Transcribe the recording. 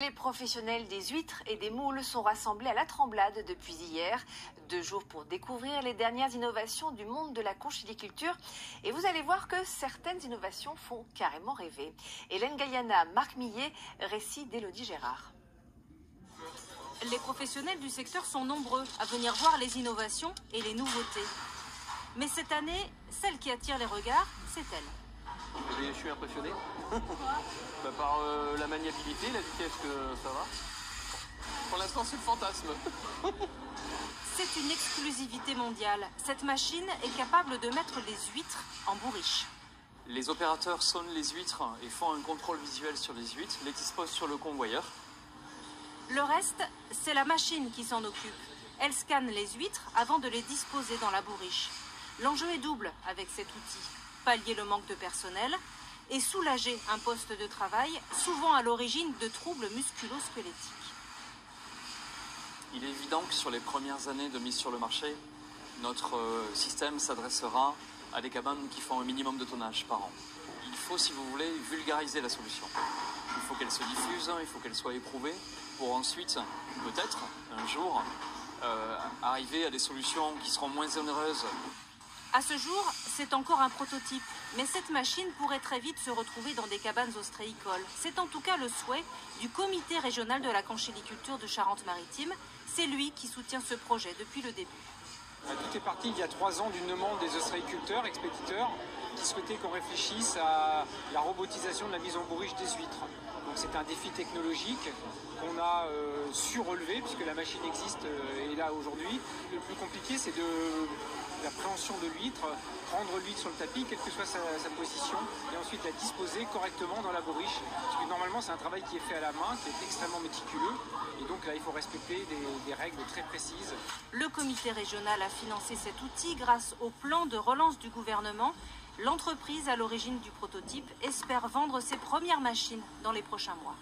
Les professionnels des huîtres et des moules sont rassemblés à la Tremblade depuis hier. 2 jours pour découvrir les dernières innovations du monde de la conchyliculture. Et vous allez voir que certaines innovations font carrément rêver. Hélène Gayana, Marc Millet, récit d'Élodie Gérard. Les professionnels du secteur sont nombreux à venir voir les innovations et les nouveautés. Mais cette année, celle qui attire les regards, c'est elle. Je suis impressionné. Par la maniabilité, la vitesse que ça va. Pour l'instant, c'est le fantasme. C'est une exclusivité mondiale. Cette machine est capable de mettre les huîtres en bourriche. Les opérateurs sonnent les huîtres et font un contrôle visuel sur les huîtres, les disposent sur le convoyeur. Le reste, c'est la machine qui s'en occupe. Elle scanne les huîtres avant de les disposer dans la bourriche. L'enjeu est double avec cet outil. Pallier le manque de personnel et soulager un poste de travail, souvent à l'origine de troubles musculo-squelettiques. Il est évident que sur les premières années de mise sur le marché, notre système s'adressera à des cabanes qui font un minimum de tonnage par an. Il faut, si vous voulez, vulgariser la solution. Il faut qu'elle se diffuse, il faut qu'elle soit éprouvée, pour ensuite, peut-être, un jour, arriver à des solutions qui seront moins onéreuses. À ce jour, c'est encore un prototype, mais cette machine pourrait très vite se retrouver dans des cabanes ostréicoles. C'est en tout cas le souhait du comité régional de la conchyliculture de Charente-Maritime. C'est lui qui soutient ce projet depuis le début. Tout est parti il y a 3 ans d'une demande des ostréiculteurs, expéditeurs, qui souhaitaient qu'on réfléchisse à la robotisation de la mise en bourriche des huîtres. Donc c'est un défi technologique qu'on a su relever puisque la machine existe et est là aujourd'hui. Le plus compliqué, c'est l'appréhension de l'huître, prendre l'huître sur le tapis, quelle que soit sa position, et ensuite la disposer correctement dans la bourriche. Parce que normalement, c'est un travail qui est fait à la main, qui est extrêmement méticuleux, et donc là, il faut respecter des règles très précises. Le comité régional a financé cet outil grâce au plan de relance du gouvernement. L'entreprise à l'origine du prototype espère vendre ses premières machines dans les prochains mois.